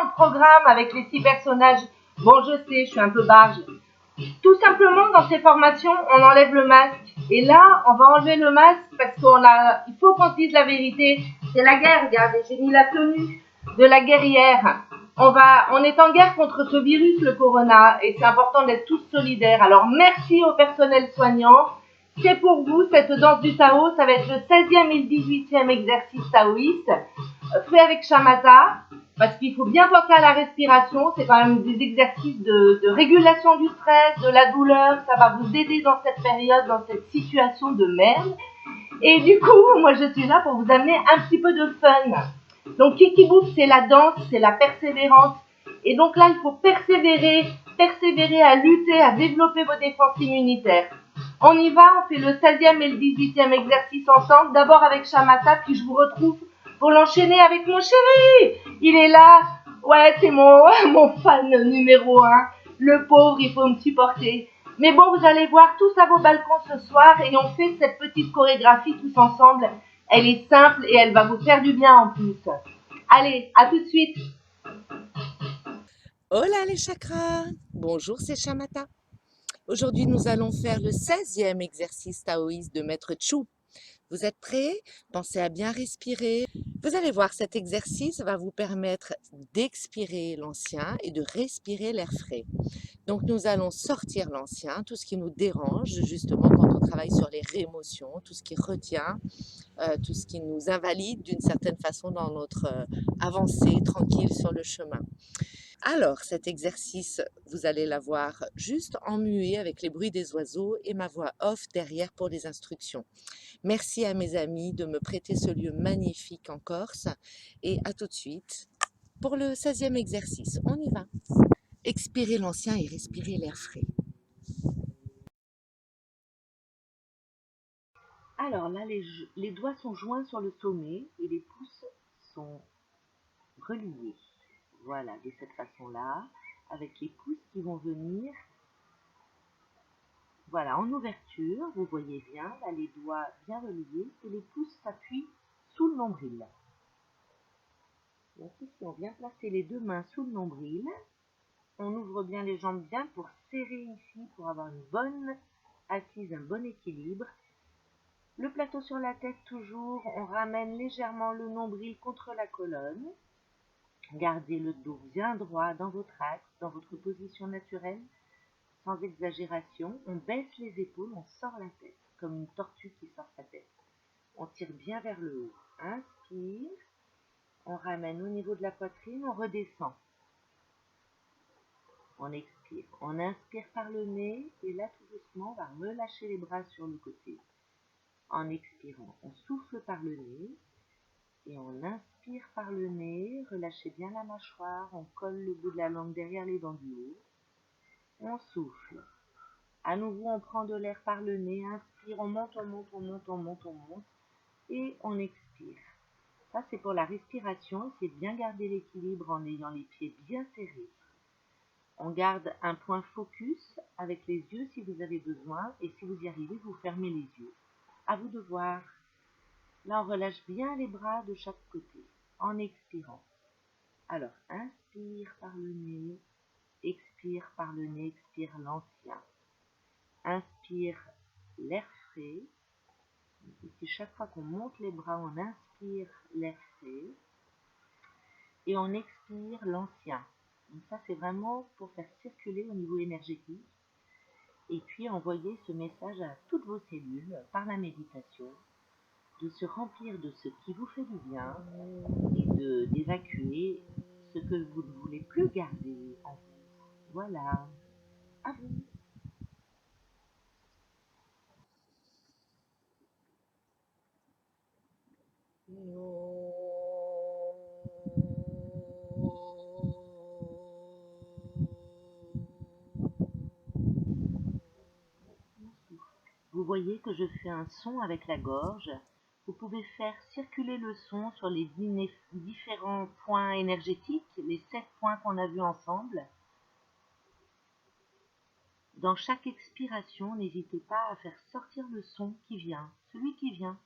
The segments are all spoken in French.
programme avec les 6 personnages. Bon, je sais, je suis un peu barge. Tout simplement, dans ces formations, on enlève le masque. Et là, on va enlever le masque parce il faut qu'on se dise la vérité. C'est la guerre, regardez, j'ai mis la tenue de la guerrière. On est en guerre contre ce virus, le corona, et c'est important d'être tous solidaires. Alors, merci au personnel soignant. C'est pour vous, cette danse du Tao. Ça va être le 16e et le 18e exercice taoïste, fait avec Shamatha, parce qu'il faut bien penser à la respiration. C'est quand même des exercices de régulation du stress, de la douleur. Ça va vous aider dans cette période, dans cette situation de merde. Et du coup, moi, je suis là pour vous amener un petit peu de fun. Donc, Kiki-Boop, c'est la danse, c'est la persévérance. Et donc là, il faut persévérer à lutter, à développer vos défenses immunitaires. On y va, on fait le 16e et le 18e exercice ensemble. D'abord avec Shamatha, puis je vous retrouve pour l'enchaîner avec mon chéri. Il est là. Ouais, c'est mon fan numéro 1. Le pauvre, il faut me supporter. Mais bon, vous allez voir tous à vos balcons ce soir et on fait cette petite chorégraphie tous ensemble. Elle est simple et elle va vous faire du bien en plus. Allez, à tout de suite. Hola les chakras! Bonjour, c'est Shamatha. Aujourd'hui, nous allons faire le 16e exercice taoïste de Maître Chou. Vous êtes prêts? Pensez à bien respirer. Vous allez voir, cet exercice va vous permettre d'expirer l'ancien et de respirer l'air frais. Donc, nous allons sortir l'ancien, tout ce qui nous dérange, justement, quand on travaille sur les réémotions, tout ce qui retient, tout ce qui nous invalide d'une certaine façon dans notre avancée tranquille sur le chemin. Alors, cet exercice, vous allez l'avoir juste en muet avec les bruits des oiseaux et ma voix off derrière pour les instructions. Merci à mes amis de me prêter ce lieu magnifique en Corse et à tout de suite pour le 16e exercice. On y va. Expirez l'ancien et respirez l'air frais. Alors là, les doigts sont joints sur le sommet et les pouces sont reliés. Voilà, de cette façon-là, avec les pouces qui vont venir. Voilà, en ouverture, vous voyez bien, là, les doigts bien reliés et les pouces s'appuient sous le nombril. Donc ici, on vient placer les deux mains sous le nombril. On ouvre bien les jambes bien pour serrer ici, pour avoir une bonne assise, un bon équilibre. Le plateau sur la tête toujours, on ramène légèrement le nombril contre la colonne. Gardez le dos bien droit dans votre axe, dans votre position naturelle, sans exagération. On baisse les épaules, on sort la tête, comme une tortue qui sort sa tête. On tire bien vers le haut. Inspire, on ramène au niveau de la poitrine, on redescend. On expire. On inspire par le nez et là, tout doucement, on va relâcher les bras sur le côté. En expirant, on souffle par le nez et on inspire par le nez. Relâchez bien la mâchoire, on colle le bout de la langue derrière les dents du haut. On souffle. À nouveau, on prend de l'air par le nez. Inspire, on monte, on monte, on monte, on monte, on monte. Et on expire. Ça, c'est pour la respiration. Essayez de bien garder l'équilibre en ayant les pieds bien serrés. On garde un point focus avec les yeux si vous avez besoin. Et si vous y arrivez, vous fermez les yeux. À vous de voir. Là, on relâche bien les bras de chaque côté en expirant. Alors, inspire par le nez. Expire par le nez. Expire l'ancien. Inspire l'air frais. Ici, chaque fois qu'on monte les bras, on inspire l'air frais. Et on expire l'ancien. Donc ça, c'est vraiment pour faire circuler au niveau énergétique. Et puis envoyer ce message à toutes vos cellules par la méditation, de se remplir de ce qui vous fait du bien et d'évacuer ce que vous ne voulez plus garder en vous. Voilà. À vous. Vous voyez que je fais un son avec la gorge. Vous pouvez faire circuler le son sur les différents points énergétiques, les 7 points qu'on a vus ensemble. Dans chaque expiration, n'hésitez pas à faire sortir le son qui vient, celui qui vient.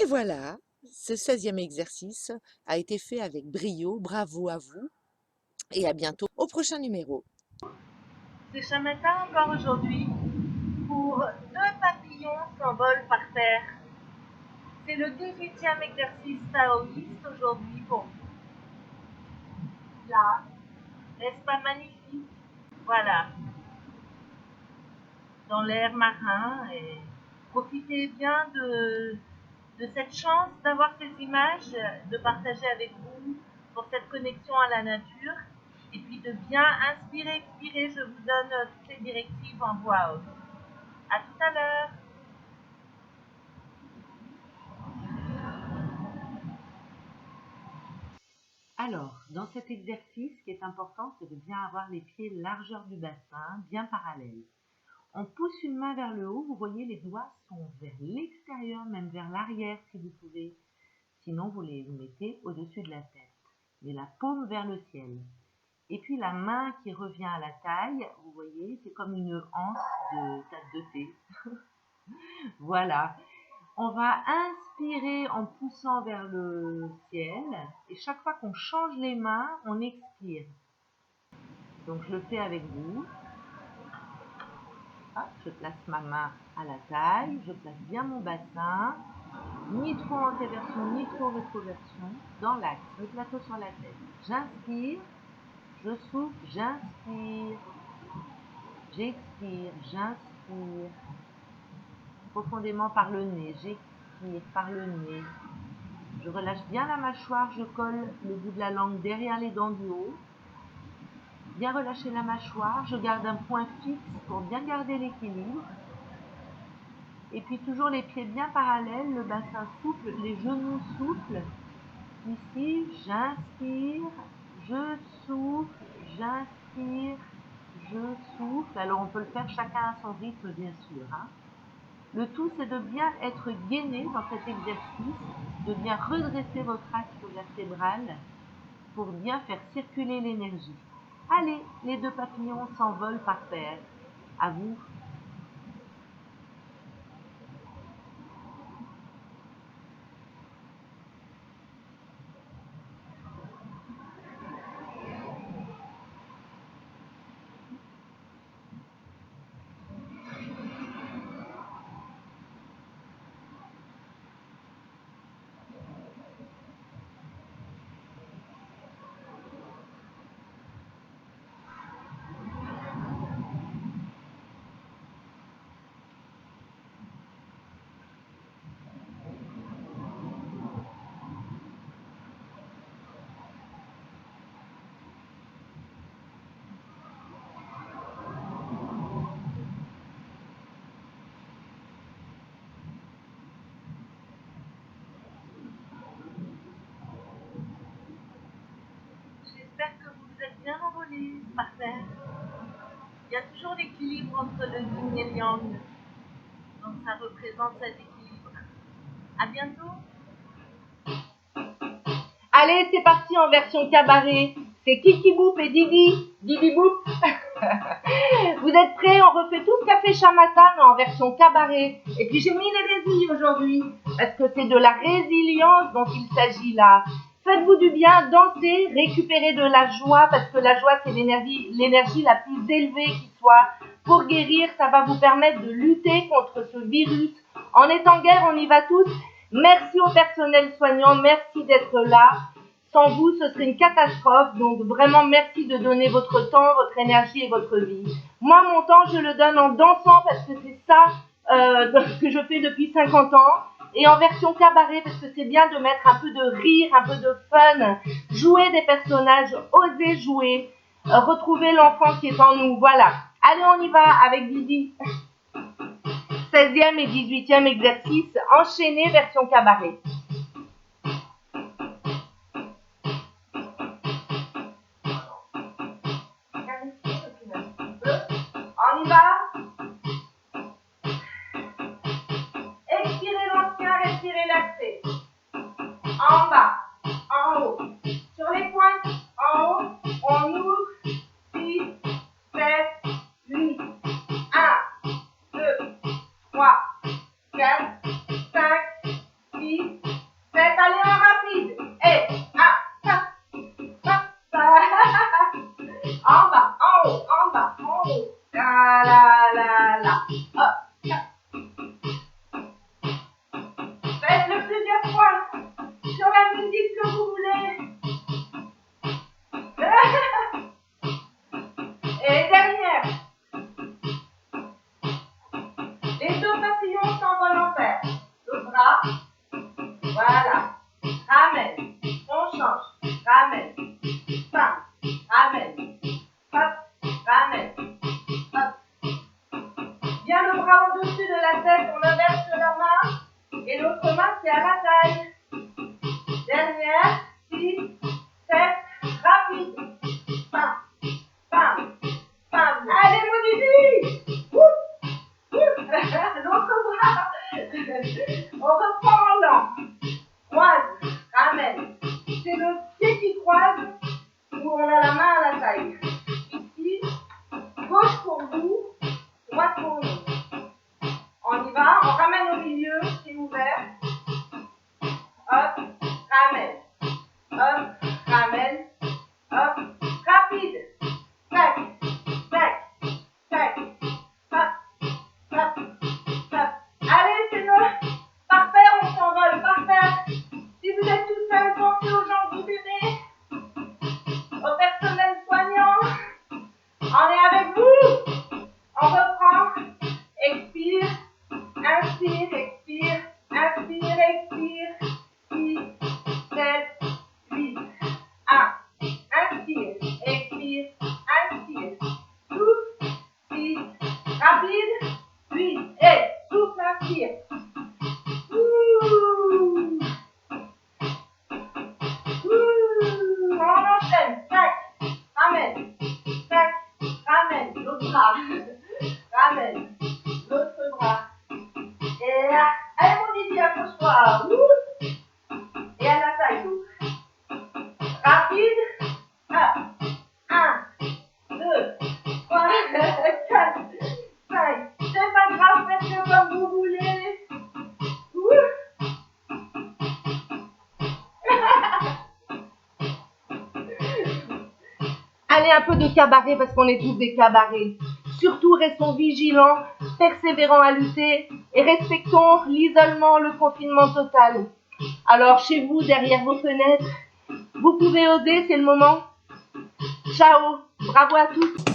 Et voilà, ce 16e exercice a été fait avec brio. Bravo à vous et à bientôt au prochain numéro. C'est Chamata encore aujourd'hui pour 2 papillons s'envolent par terre. C'est le 18e exercice taoïste aujourd'hui pour vous. Là, n'est-ce pas magnifique? Voilà, dans l'air marin et profitez bien de cette chance d'avoir ces images, de partager avec vous pour cette connexion à la nature et puis de bien inspirer, expirer. Je vous donne toutes les directives en voix haute. À tout à l'heure. Alors, dans cet exercice, ce qui est important, c'est de bien avoir les pieds largeur du bassin, bien parallèles. On pousse une main vers le haut, vous voyez les doigts sont vers l'extérieur, même vers l'arrière si vous pouvez. Sinon, vous les mettez au-dessus de la tête, mais la paume vers le ciel. Et puis la main qui revient à la taille, vous voyez, c'est comme une anse de tasse de thé. Voilà. On va inspirer en poussant vers le ciel et chaque fois qu'on change les mains, on expire. Donc je le fais avec vous. Hop, je place ma main à la taille, je place bien mon bassin, ni trop antéversion, ni trop rétroversion, dans l'axe, le plateau sur la tête. J'inspire, je souffle, j'inspire, j'expire, j'inspire, profondément par le nez, j'expire par le nez. Je relâche bien la mâchoire, je colle le bout de la langue derrière les dents du haut. Bien relâcher la mâchoire, je garde un point fixe pour bien garder l'équilibre. Et puis toujours les pieds bien parallèles, le bassin souple, les genoux soufflent. Ici, j'inspire, je souffle, j'inspire, je souffle. Alors on peut le faire chacun à son rythme bien sûr. Le tout c'est de bien être gainé dans cet exercice, de bien redresser votre axe vertébral pour bien faire circuler l'énergie. Allez, les 2 papillons s'envolent par terre. À vous. J'espère que vous vous êtes bien envolés par terre. Il y a toujours l'équilibre entre le yin et le yang. Donc ça représente cet équilibre. À bientôt. Allez, c'est parti en version cabaret. C'est Kiki Boop et Didi. Didi Boop. Vous êtes prêts? On refait tout ce qu'a fait Chamata, mais en version cabaret. Et puis j'ai mis les résilles aujourd'hui, parce que c'est de la résilience dont il s'agit là. Faites-vous du bien, dansez, récupérez de la joie, parce que la joie, c'est l'énergie la plus élevée qui soit. Pour guérir, ça va vous permettre de lutter contre ce virus. En étant en guerre, on y va tous. Merci au personnel soignant, merci d'être là. Sans vous, ce serait une catastrophe. Donc vraiment, merci de donner votre temps, votre énergie et votre vie. Moi, mon temps, je le donne en dansant parce que c'est ça que je fais depuis 50 ans. Et en version cabaret parce que c'est bien de mettre un peu de rire, un peu de fun, jouer des personnages, oser jouer, retrouver l'enfant qui est en nous. Voilà. Allez, on y va avec Didi. 16e et 18e exercice, enchaîné version cabaret. On y va. Expirez l'ancien, respirez l'accès. En bas, en haut. Sur les pointes, en haut, on ouvre. 6, 7, 8. 1, 2, bras. Ramène. L'autre bras. Et là, allez mon Didi, accroche-toi. Et à la taille. Rapide. 1, 2, 3, 4, 5. C'est pas grave, faites-le comme vous voulez. Allez, un peu de cabaret parce qu'on est tous des cabarets. Surtout, restons vigilants, persévérants à lutter et respectons l'isolement, le confinement total. Alors, chez vous, derrière vos fenêtres, vous pouvez oser, c'est le moment. Ciao, bravo à tous.